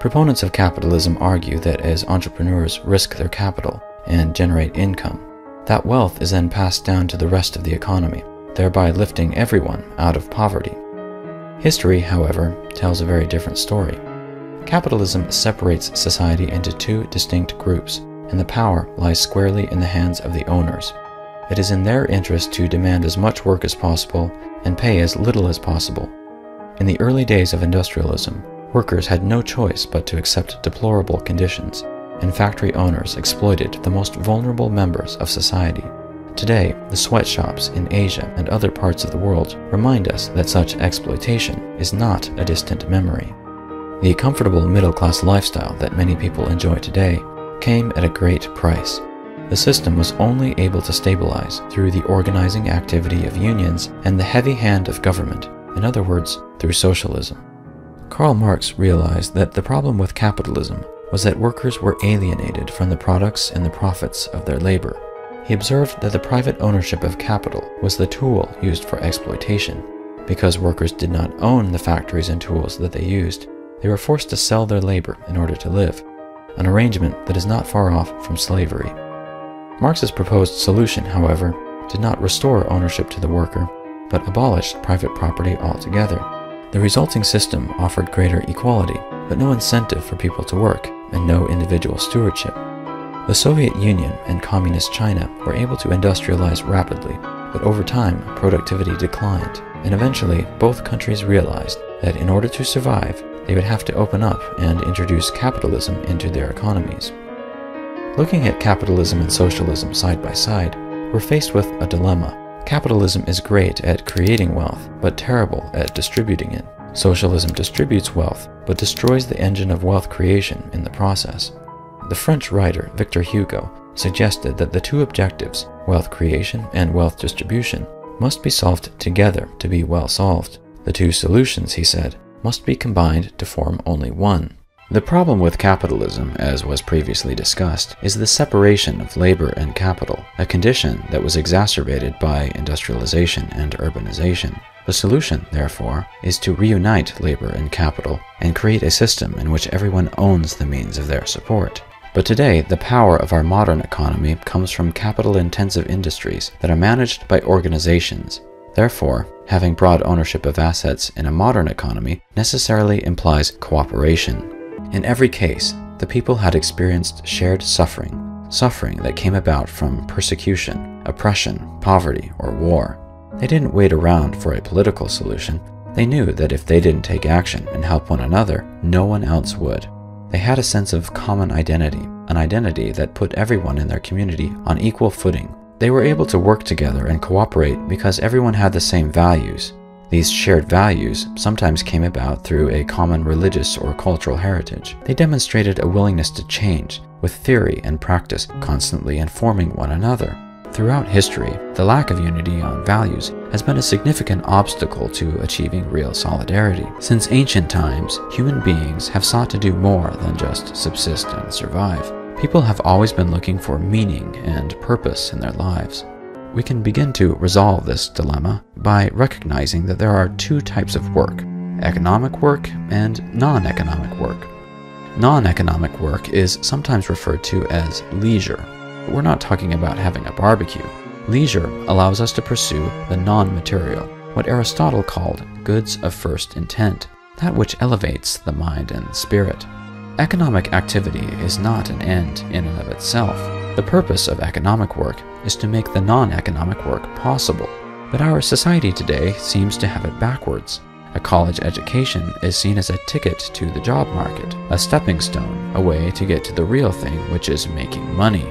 Proponents of capitalism argue that as entrepreneurs risk their capital and generate income, that wealth is then passed down to the rest of the economy, thereby lifting everyone out of poverty. History, however, tells a very different story. Capitalism separates society into two distinct groups, and the power lies squarely in the hands of the owners. It is in their interest to demand as much work as possible and pay as little as possible. In the early days of industrialism, workers had no choice but to accept deplorable conditions, and factory owners exploited the most vulnerable members of society. Today, the sweatshops in Asia and other parts of the world remind us that such exploitation is not a distant memory. The comfortable middle-class lifestyle that many people enjoy today came at a great price. The system was only able to stabilize through the organizing activity of unions and the heavy hand of government, in other words, through socialism. Karl Marx realized that the problem with capitalism was that workers were alienated from the products and the profits of their labor. He observed that the private ownership of capital was the tool used for exploitation. Because workers did not own the factories and tools that they used, they were forced to sell their labor in order to live, an arrangement that is not far off from slavery. Marx's proposed solution, however, did not restore ownership to the worker, but abolished private property altogether. The resulting system offered greater equality, but no incentive for people to work, and no individual stewardship. The Soviet Union and Communist China were able to industrialize rapidly, but over time productivity declined, and eventually both countries realized that in order to survive, they would have to open up and introduce capitalism into their economies. Looking at capitalism and socialism side by side, we're faced with a dilemma. Capitalism is great at creating wealth, but terrible at distributing it. Socialism distributes wealth, but destroys the engine of wealth creation in the process. The French writer Victor Hugo suggested that the two objectives, wealth creation and wealth distribution, must be solved together to be well solved. The two solutions, he said, must be combined to form only one. The problem with capitalism, as was previously discussed, is the separation of labor and capital, a condition that was exacerbated by industrialization and urbanization. The solution, therefore, is to reunite labor and capital and create a system in which everyone owns the means of their support. But today, the power of our modern economy comes from capital-intensive industries that are managed by organizations. Therefore, having broad ownership of assets in a modern economy necessarily implies cooperation. In every case, the people had experienced shared suffering that came about from persecution, oppression, poverty, or war. They didn't wait around for a political solution. They knew that if they didn't take action and help one another, no one else would. They had a sense of common identity, an identity that put everyone in their community on equal footing. They were able to work together and cooperate because everyone had the same values. These shared values sometimes came about through a common religious or cultural heritage. They demonstrated a willingness to change, with theory and practice constantly informing one another. Throughout history, the lack of unity on values has been a significant obstacle to achieving real solidarity. Since ancient times, human beings have sought to do more than just subsist and survive. People have always been looking for meaning and purpose in their lives. We can begin to resolve this dilemma by recognizing that there are two types of work: economic work and non-economic work. Non-economic work is sometimes referred to as leisure. We're not talking about having a barbecue. Leisure allows us to pursue the non-material, what Aristotle called goods of first intent, that which elevates the mind and spirit. Economic activity is not an end in and of itself. The purpose of economic work is to make the non-economic work possible. But our society today seems to have it backwards. A college education is seen as a ticket to the job market, a stepping stone, a way to get to the real thing, which is making money.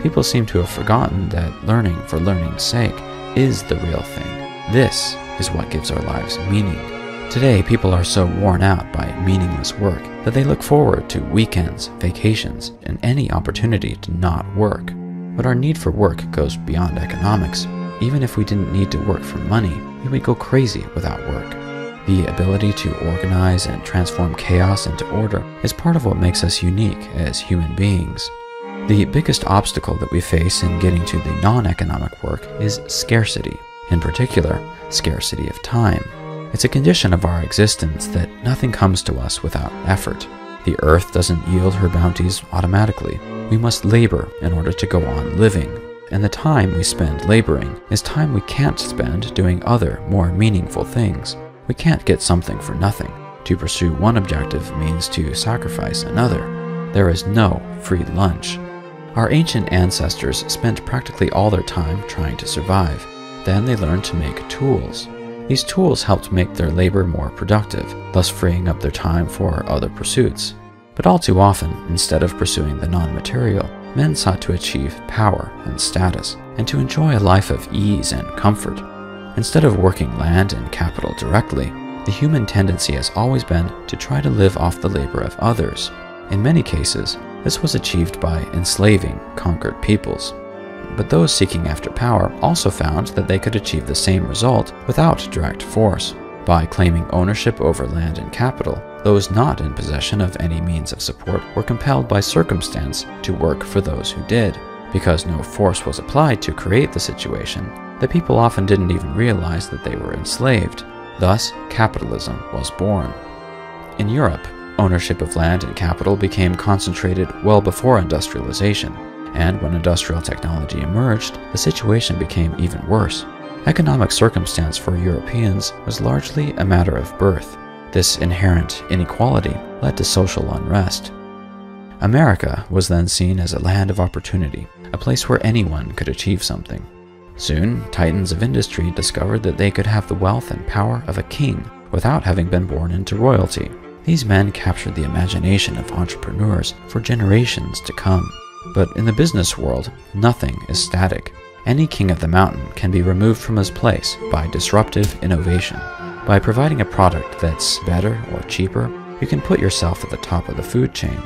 People seem to have forgotten that learning for learning's sake is the real thing. This is what gives our lives meaning. Today, people are so worn out by meaningless work that they look forward to weekends, vacations, and any opportunity to not work. But our need for work goes beyond economics. Even if we didn't need to work for money, we would go crazy without work. The ability to organize and transform chaos into order is part of what makes us unique as human beings. The biggest obstacle that we face in getting to the non-economic work is scarcity, in particular, scarcity of time. It's a condition of our existence that nothing comes to us without effort. The earth doesn't yield her bounties automatically. We must labor in order to go on living. And the time we spend laboring is time we can't spend doing other, more meaningful things. We can't get something for nothing. To pursue one objective means to sacrifice another. There is no free lunch. Our ancient ancestors spent practically all their time trying to survive. Then they learned to make tools. These tools helped make their labor more productive, thus freeing up their time for other pursuits. But all too often, instead of pursuing the non-material, men sought to achieve power and status, and to enjoy a life of ease and comfort. Instead of working land and capital directly, the human tendency has always been to try to live off the labor of others. In many cases, this was achieved by enslaving conquered peoples. But those seeking after power also found that they could achieve the same result without direct force. By claiming ownership over land and capital, those not in possession of any means of support were compelled by circumstance to work for those who did. Because no force was applied to create the situation, the people often didn't even realize that they were enslaved. Thus, capitalism was born. In Europe, ownership of land and capital became concentrated well before industrialization, and when industrial technology emerged, the situation became even worse. Economic circumstance for Europeans was largely a matter of birth. This inherent inequality led to social unrest. America was then seen as a land of opportunity, a place where anyone could achieve something. Soon, titans of industry discovered that they could have the wealth and power of a king without having been born into royalty. These men captured the imagination of entrepreneurs for generations to come. But in the business world, nothing is static. Any king of the mountain can be removed from his place by disruptive innovation. By providing a product that's better or cheaper, you can put yourself at the top of the food chain.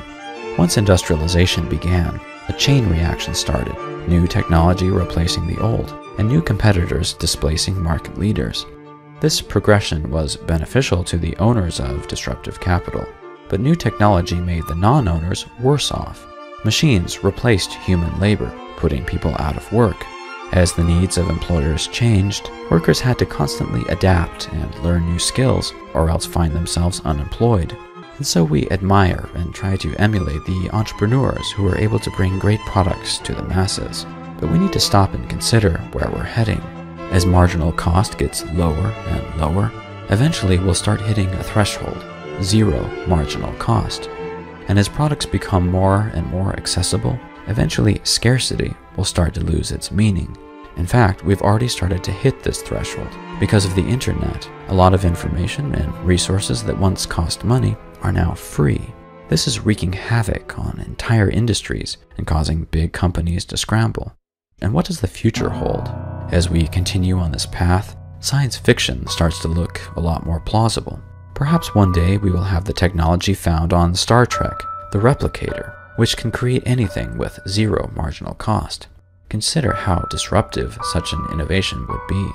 Once industrialization began, a chain reaction started, new technology replacing the old, and new competitors displacing market leaders. This progression was beneficial to the owners of disruptive capital, but new technology made the non-owners worse off. Machines replaced human labor, putting people out of work. As the needs of employers changed, workers had to constantly adapt and learn new skills, or else find themselves unemployed. And so we admire and try to emulate the entrepreneurs who are able to bring great products to the masses. But we need to stop and consider where we're heading. As marginal cost gets lower and lower, eventually we'll start hitting a threshold, zero marginal cost. And as products become more and more accessible, eventually scarcity will start to lose its meaning. In fact, we've already started to hit this threshold. Because of the internet, a lot of information and resources that once cost money are now free. This is wreaking havoc on entire industries and causing big companies to scramble. And what does the future hold? As we continue on this path, science fiction starts to look a lot more plausible. Perhaps one day we will have the technology found on Star Trek, the replicator, which can create anything with zero marginal cost. Consider how disruptive such an innovation would be.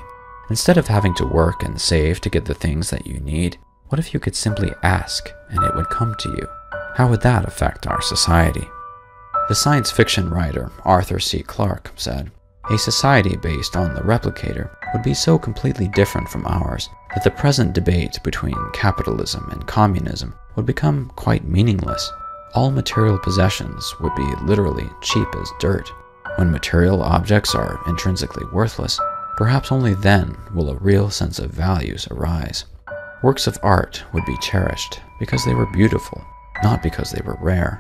Instead of having to work and save to get the things that you need, what if you could simply ask and it would come to you? How would that affect our society? The science fiction writer Arthur C. Clarke said, "A society based on the replicator would be so completely different from ours that the present debate between capitalism and communism would become quite meaningless. All material possessions would be literally cheap as dirt. When material objects are intrinsically worthless, perhaps only then will a real sense of values arise. Works of art would be cherished because they were beautiful, not because they were rare.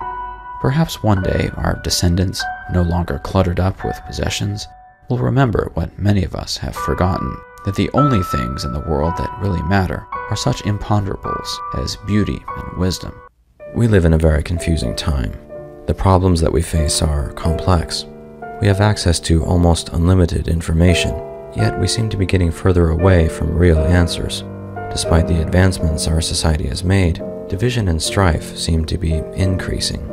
Perhaps one day our descendants, no longer cluttered up with possessions, will remember what many of us have forgotten, that the only things in the world that really matter are such imponderables as beauty and wisdom." We live in a very confusing time. The problems that we face are complex. We have access to almost unlimited information, yet we seem to be getting further away from real answers. Despite the advancements our society has made, division and strife seem to be increasing.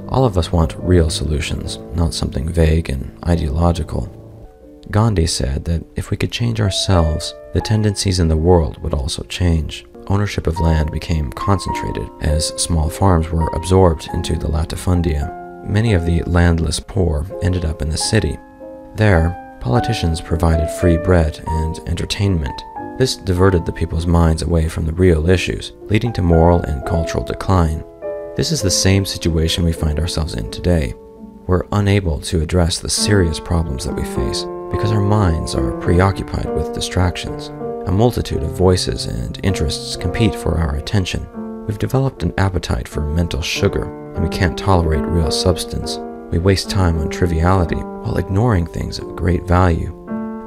All of us want real solutions, not something vague and ideological. Gandhi said that if we could change ourselves, the tendencies in the world would also change. Ownership of land became concentrated as small farms were absorbed into the latifundia. Many of the landless poor ended up in the city. There, politicians provided free bread and entertainment. This diverted the people's minds away from the real issues, leading to moral and cultural decline. This is the same situation we find ourselves in today. We're unable to address the serious problems that we face because our minds are preoccupied with distractions. A multitude of voices and interests compete for our attention. We've developed an appetite for mental sugar, and we can't tolerate real substance. We waste time on triviality while ignoring things of great value.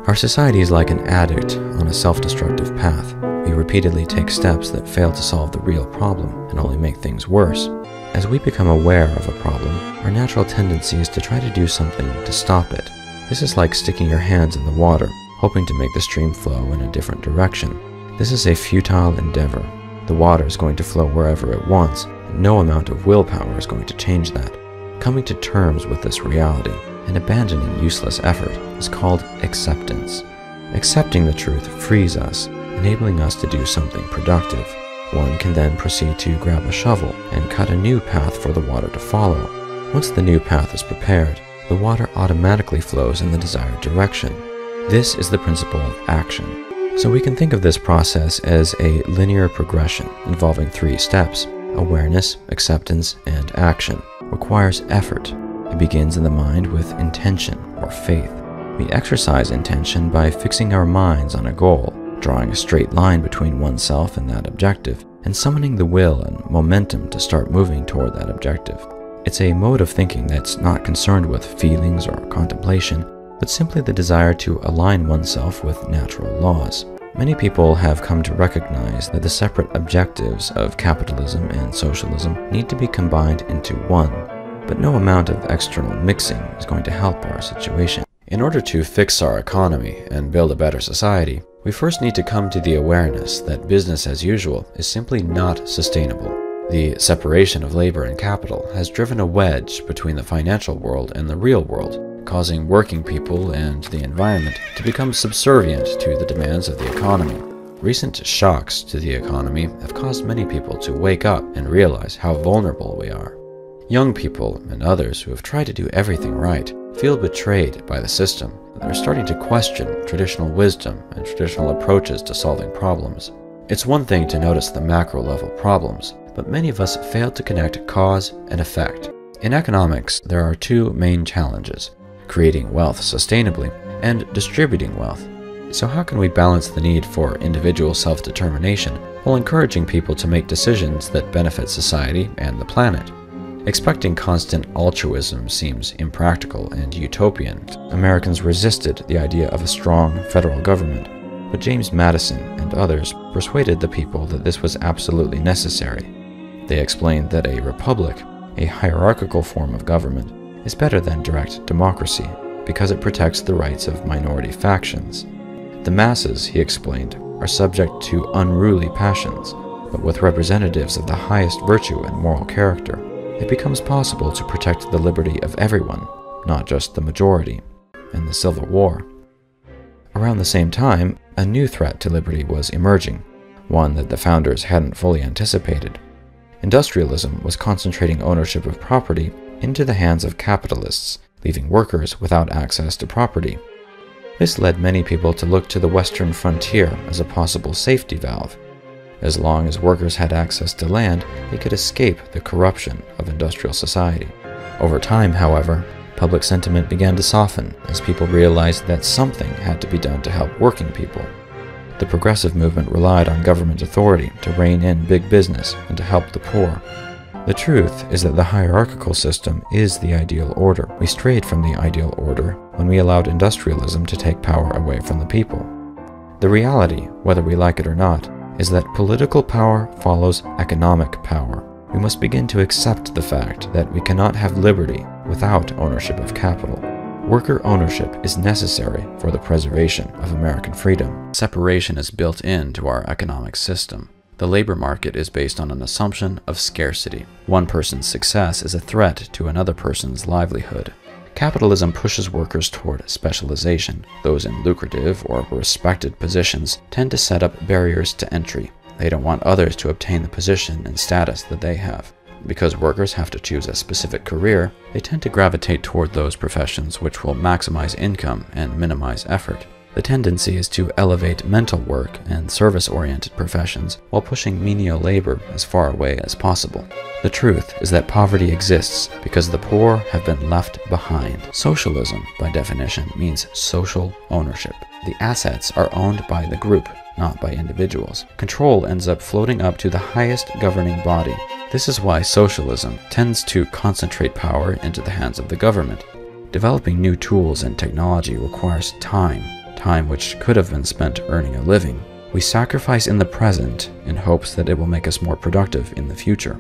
Our society is like an addict on a self-destructive path. We repeatedly take steps that fail to solve the real problem and only make things worse. As we become aware of a problem, our natural tendency is to try to do something to stop it. This is like sticking your hands in the water, hoping to make the stream flow in a different direction. This is a futile endeavor. The water is going to flow wherever it wants, and no amount of willpower is going to change that. Coming to terms with this reality and abandoning useless effort is called acceptance. Accepting the truth frees us, enabling us to do something productive. One can then proceed to grab a shovel and cut a new path for the water to follow. Once the new path is prepared, the water automatically flows in the desired direction. This is the principle of action. So we can think of this process as a linear progression involving 3 steps: awareness, acceptance, and action. Requires effort. It begins in the mind with intention or faith. We exercise intention by fixing our minds on a goal, drawing a straight line between oneself and that objective, and summoning the will and momentum to start moving toward that objective. It's a mode of thinking that's not concerned with feelings or contemplation, but simply the desire to align oneself with natural laws. Many people have come to recognize that the separate objectives of capitalism and socialism need to be combined into one, but no amount of external mixing is going to help our situation. In order to fix our economy and build a better society, we first need to come to the awareness that business as usual is simply not sustainable. The separation of labor and capital has driven a wedge between the financial world and the real world, causing working people and the environment to become subservient to the demands of the economy. Recent shocks to the economy have caused many people to wake up and realize how vulnerable we are. Young people and others who have tried to do everything right feel betrayed by the system. They're starting to question traditional wisdom and traditional approaches to solving problems. It's one thing to notice the macro-level problems, but many of us fail to connect cause and effect. In economics, there are 2 main challenges: creating wealth sustainably and distributing wealth. So how can we balance the need for individual self-determination while encouraging people to make decisions that benefit society and the planet? Expecting constant altruism seems impractical and utopian. Americans resisted the idea of a strong federal government, but James Madison and others persuaded the people that this was absolutely necessary. They explained that a republic, a hierarchical form of government, is better than direct democracy because it protects the rights of minority factions. The masses, he explained, are subject to unruly passions, but with representatives of the highest virtue and moral character, it becomes possible to protect the liberty of everyone, not just the majority. In the Civil War. Around the same time, a new threat to liberty was emerging, one that the founders hadn't fully anticipated. Industrialism was concentrating ownership of property into the hands of capitalists, leaving workers without access to property. This led many people to look to the western frontier as a possible safety valve. As long as workers had access to land, they could escape the corruption of industrial society. Over time, however, public sentiment began to soften as people realized that something had to be done to help working people. The progressive movement relied on government authority to rein in big business and to help the poor. The truth is that the hierarchical system is the ideal order. We strayed from the ideal order when we allowed industrialism to take power away from the people. The reality, whether we like it or not, is that political power follows economic power. We must begin to accept the fact that we cannot have liberty without ownership of capital. Worker ownership is necessary for the preservation of American freedom. Separation is built into our economic system. The labor market is based on an assumption of scarcity. One person's success is a threat to another person's livelihood. Capitalism pushes workers toward specialization. Those in lucrative or respected positions tend to set up barriers to entry. They don't want others to obtain the position and status that they have. Because workers have to choose a specific career, they tend to gravitate toward those professions which will maximize income and minimize effort. The tendency is to elevate mental work and service-oriented professions while pushing menial labor as far away as possible. The truth is that poverty exists because the poor have been left behind. Socialism, by definition, means social ownership. The assets are owned by the group, not by individuals. Control ends up floating up to the highest governing body. This is why socialism tends to concentrate power into the hands of the government. Developing new tools and technology requires time which could have been spent earning a living. We sacrifice in the present in hopes that it will make us more productive in the future.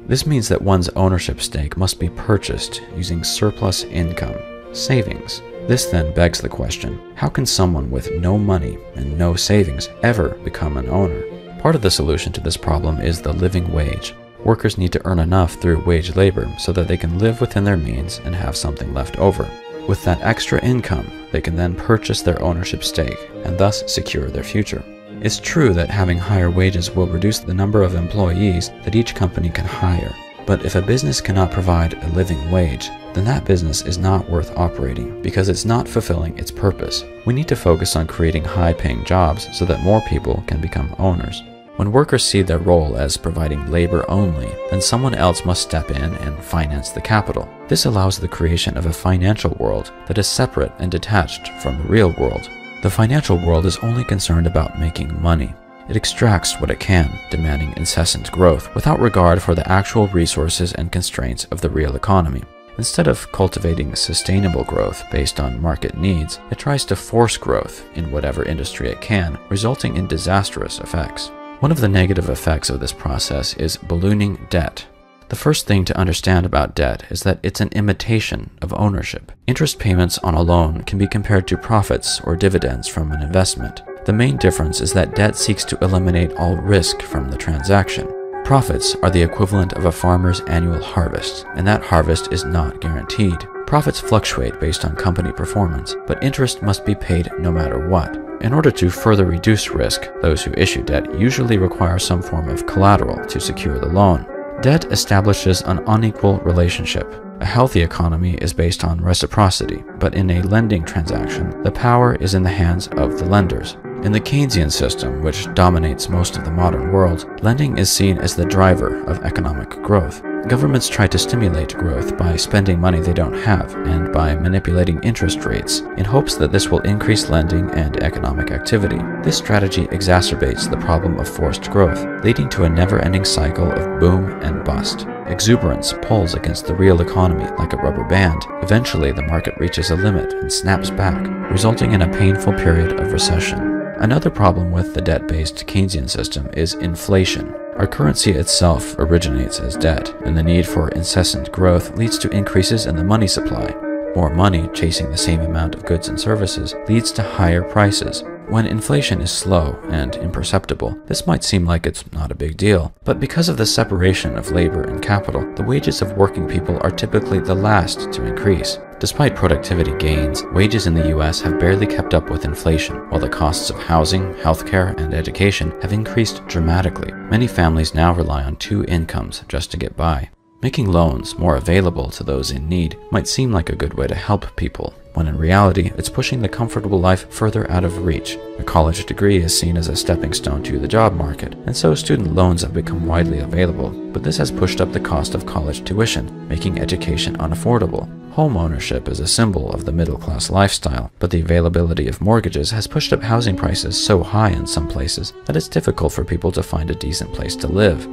This means that one's ownership stake must be purchased using surplus income, savings. This then begs the question, how can someone with no money and no savings ever become an owner? Part of the solution to this problem is the living wage. Workers need to earn enough through wage labor so that they can live within their means and have something left over. With that extra income, they can then purchase their ownership stake and thus secure their future. It's true that having higher wages will reduce the number of employees that each company can hire. But if a business cannot provide a living wage, then that business is not worth operating because it's not fulfilling its purpose. We need to focus on creating high-paying jobs so that more people can become owners. When workers see their role as providing labor only, then someone else must step in and finance the capital. This allows the creation of a financial world that is separate and detached from the real world. The financial world is only concerned about making money. It extracts what it can, demanding incessant growth, without regard for the actual resources and constraints of the real economy. Instead of cultivating sustainable growth based on market needs, it tries to force growth in whatever industry it can, resulting in disastrous effects. One of the negative effects of this process is ballooning debt. The first thing to understand about debt is that it's an imitation of ownership. Interest payments on a loan can be compared to profits or dividends from an investment. The main difference is that debt seeks to eliminate all risk from the transaction. Profits are the equivalent of a farmer's annual harvest, and that harvest is not guaranteed. Profits fluctuate based on company performance, but interest must be paid no matter what. In order to further reduce risk, those who issue debt usually require some form of collateral to secure the loan. Debt establishes an unequal relationship. A healthy economy is based on reciprocity, but in a lending transaction, the power is in the hands of the lenders. In the Keynesian system, which dominates most of the modern world, lending is seen as the driver of economic growth. Governments try to stimulate growth by spending money they don't have and by manipulating interest rates in hopes that this will increase lending and economic activity. This strategy exacerbates the problem of forced growth, leading to a never-ending cycle of boom and bust. Exuberance pulls against the real economy like a rubber band. Eventually, the market reaches a limit and snaps back, resulting in a painful period of recession. Another problem with the debt-based Keynesian system is inflation. Our currency itself originates as debt, and the need for incessant growth leads to increases in the money supply. More money chasing the same amount of goods and services leads to higher prices. When inflation is slow and imperceptible, this might seem like it's not a big deal, but because of the separation of labor and capital, the wages of working people are typically the last to increase. Despite productivity gains, wages in the US have barely kept up with inflation, while the costs of housing, healthcare, and education have increased dramatically. Many families now rely on 2 incomes just to get by. Making loans more available to those in need might seem like a good way to help people, when in reality, it's pushing the comfortable life further out of reach. A college degree is seen as a stepping stone to the job market, and so student loans have become widely available, but this has pushed up the cost of college tuition, making education unaffordable. Home ownership is a symbol of the middle-class lifestyle, but the availability of mortgages has pushed up housing prices so high in some places that it's difficult for people to find a decent place to live.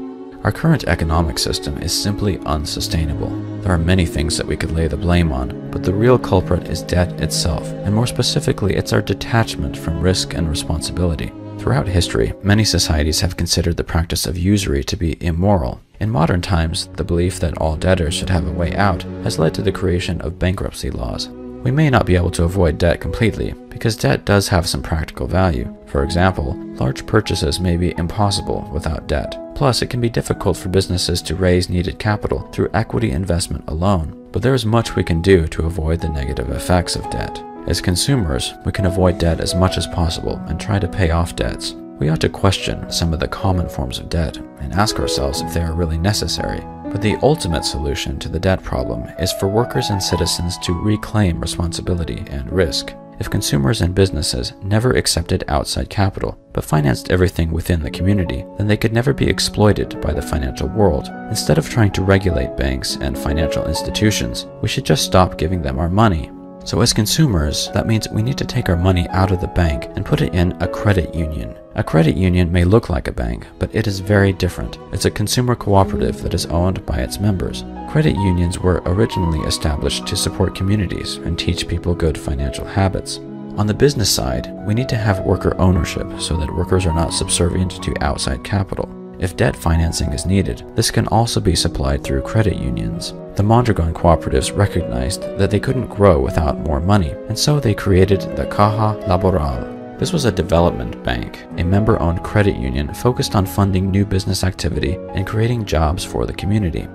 Our current economic system is simply unsustainable. There are many things that we could lay the blame on, but the real culprit is debt itself, and more specifically, it's our detachment from risk and responsibility. Throughout history, many societies have considered the practice of usury to be immoral. In modern times, the belief that all debtors should have a way out has led to the creation of bankruptcy laws. We may not be able to avoid debt completely, because debt does have some practical value. For example, large purchases may be impossible without debt. Plus, it can be difficult for businesses to raise needed capital through equity investment alone. But there is much we can do to avoid the negative effects of debt. As consumers, we can avoid debt as much as possible and try to pay off debts. We ought to question some of the common forms of debt and ask ourselves if they are really necessary. But the ultimate solution to the debt problem is for workers and citizens to reclaim responsibility and risk. if consumers and businesses never accepted outside capital, but financed everything within the community, then they could never be exploited by the financial world. Instead of trying to regulate banks and financial institutions, we should just stop giving them our money. So as consumers, that means we need to take our money out of the bank and put it in a credit union. A credit union may look like a bank, but it is very different. It's a consumer cooperative that is owned by its members. Credit unions were originally established to support communities and teach people good financial habits. On the business side, we need to have worker ownership so that workers are not subservient to outside capital. If debt financing is needed, this can also be supplied through credit unions. The Mondragon cooperatives recognized that they couldn't grow without more money, and so they created the Caja Laboral. This was a development bank, a member-owned credit union focused on funding new business activity and creating jobs for the community.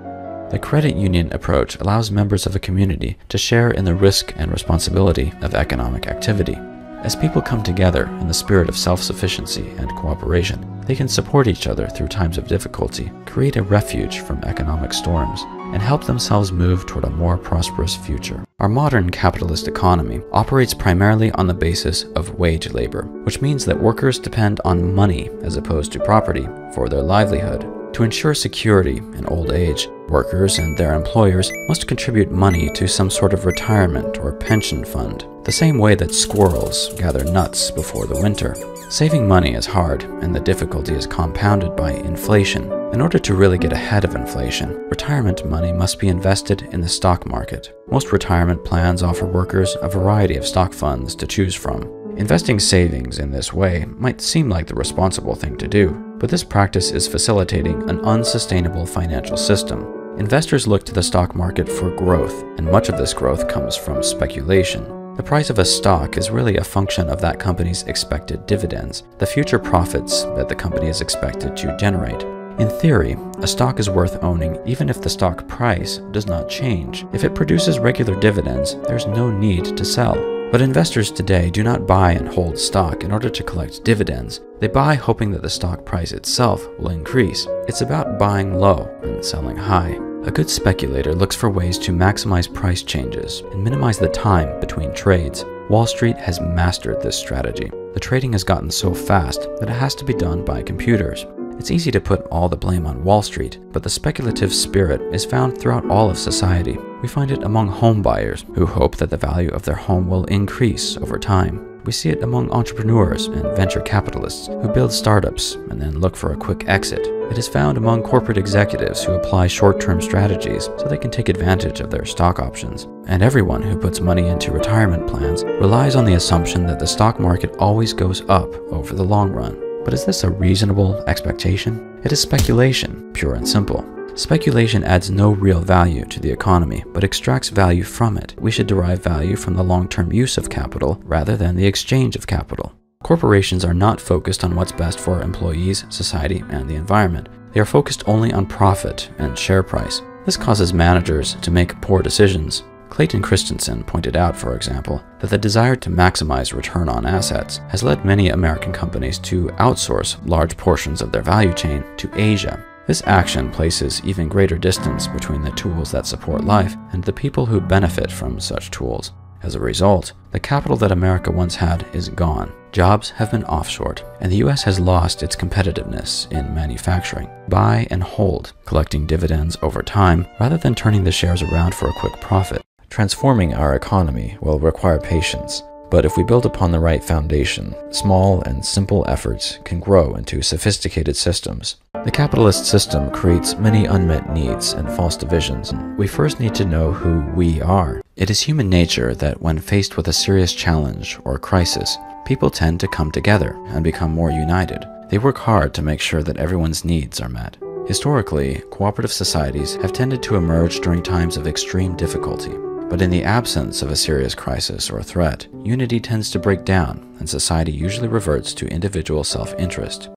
The credit union approach allows members of a community to share in the risk and responsibility of economic activity. As people come together in the spirit of self-sufficiency and cooperation, they can support each other through times of difficulty, create a refuge from economic storms, and help themselves move toward a more prosperous future. Our modern capitalist economy operates primarily on the basis of wage labor, which means that workers depend on money as opposed to property for their livelihood. To ensure security in old age, workers and their employers must contribute money to some sort of retirement or pension fund, the same way that squirrels gather nuts before the winter. Saving money is hard, and the difficulty is compounded by inflation. In order to really get ahead of inflation, retirement money must be invested in the stock market. Most retirement plans offer workers a variety of stock funds to choose from. Investing savings in this way might seem like the responsible thing to do, but this practice is facilitating an unsustainable financial system. Investors look to the stock market for growth, and much of this growth comes from speculation. The price of a stock is really a function of that company's expected dividends, the future profits that the company is expected to generate. In theory, a stock is worth owning even if the stock price does not change. If it produces regular dividends, there's no need to sell. But investors today do not buy and hold stock in order to collect dividends. They buy hoping that the stock price itself will increase. It's about buying low and selling high. A good speculator looks for ways to maximize price changes and minimize the time between trades. Wall Street has mastered this strategy. The trading has gotten so fast that it has to be done by computers. It's easy to put all the blame on Wall Street, but the speculative spirit is found throughout all of society. We find it among home buyers who hope that the value of their home will increase over time. We see it among entrepreneurs and venture capitalists who build startups and then look for a quick exit. It is found among corporate executives who apply short-term strategies so they can take advantage of their stock options. And everyone who puts money into retirement plans relies on the assumption that the stock market always goes up over the long run. But is this a reasonable expectation? It is speculation, pure and simple. Speculation adds no real value to the economy, but extracts value from it. We should derive value from the long-term use of capital rather than the exchange of capital. Corporations are not focused on what's best for employees, society, and the environment. They are focused only on profit and share price. This causes managers to make poor decisions. Clayton Christensen pointed out, for example, that the desire to maximize return on assets has led many American companies to outsource large portions of their value chain to Asia. This action places even greater distance between the tools that support life and the people who benefit from such tools. As a result, the capital that America once had is gone. Jobs have been offshored, and the US has lost its competitiveness in manufacturing. Buy and hold, collecting dividends over time rather than turning the shares around for a quick profit. Transforming our economy will require patience, but if we build upon the right foundation, small and simple efforts can grow into sophisticated systems. The capitalist system creates many unmet needs and false divisions. We first need to know who we are. It is human nature that when faced with a serious challenge or crisis, people tend to come together and become more united. They work hard to make sure that everyone's needs are met. Historically, cooperative societies have tended to emerge during times of extreme difficulty. But in the absence of a serious crisis or threat, unity tends to break down and society usually reverts to individual self-interest.